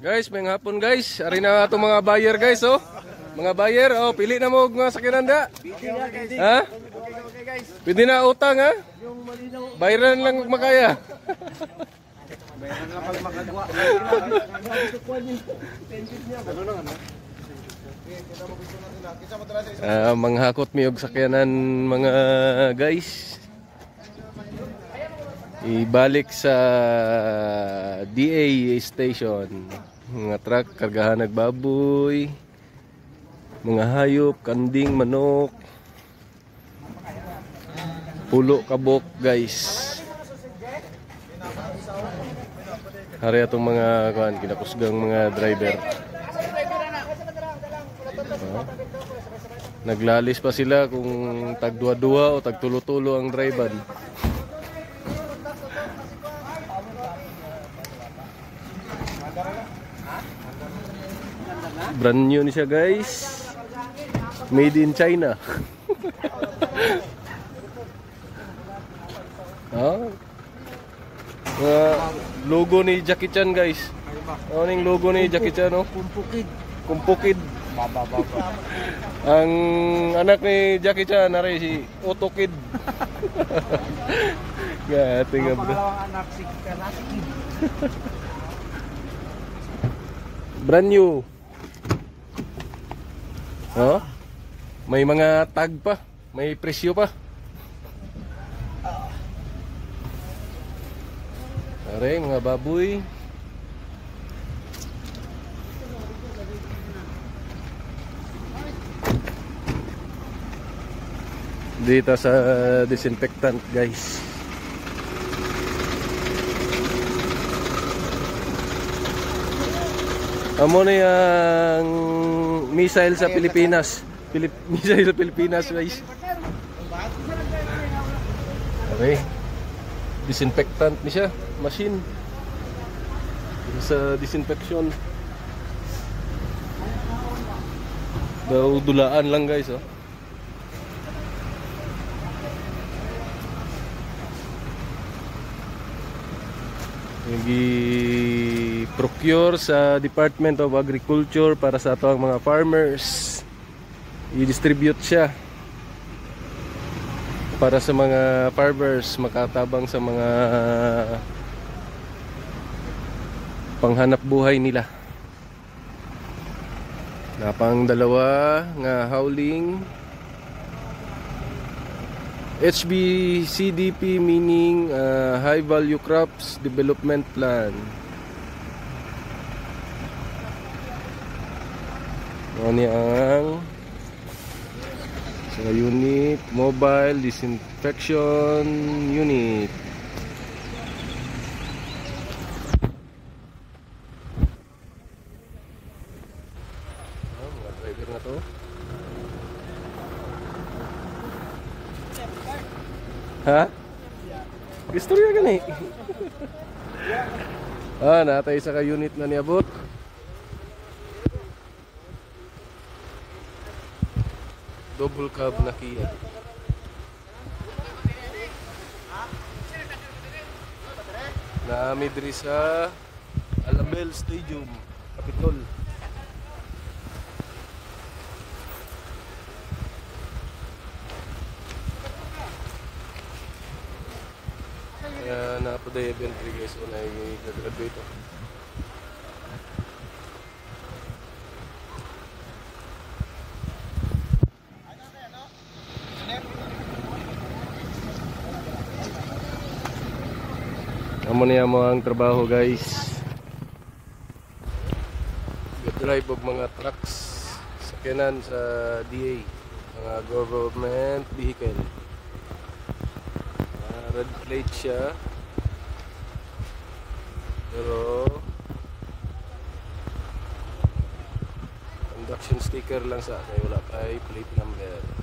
Guys, may hapon guys. Ari na ato mga buyer guys, oh. Mga buyer, oh, pili na mo nga sakyanan da. Ha? Pwede na utang ha? Bayaran lang makaya. Bayaran lang pag makagwa. Manghakot mi og sakyanan mga guys. Ibalik sa DA station. Mga truck kargahan nagbaboy, mga hayop, kanding, manok, pulo, kabok guys. Hari atong mga kinakusgang mga driver. Naglalis pa sila kung tag dua-dua o tag tulo-tulo ang driver. Brand new ni siya guys. Made in China. Logo ni Jackie Chan guys. Ano yung logo ni Jackie Chan, no? Kumpukid. Kumpukid. Baba. Ang anak ni Jackie Chan nari si Otto Kid. Gati nga bro. Pangalawang anak si Karate Kid. Brand new. Oh? May mga tag pa, may presyo pa. Are mga baboy. Dito sa disinfectant guys. Amo na yung missile sa Pilipinas. Missile sa Pilipinas guys. Okay. Disinfectant ni siya, machine. Sa disinfection. Daw dulaan lang guys, oh. I-procure sa Department of Agriculture para sa ato ang mga farmers. I-distribute siya para sa mga farmers makatabang sa mga panghanap buhay nila. Napang dalawa nga howling HBCDP meaning High Value Crops Development Plan. Ano ang sa unit, mobile disinfection unit. Mga driver na to. Ha? Istorya gani. Natay sa ka-unit na niabot. Double cab na Kia. Naami diri sa Alabel Stadium, Capitol. Kaya napaday event guys kung nai-graduate. Amo niya mo ang trabaho guys. Drive og mga trucks sakyanan sa DA, mga government vehicle. Red plate siya, pero conduction sticker lang sa kay wala kay plate number.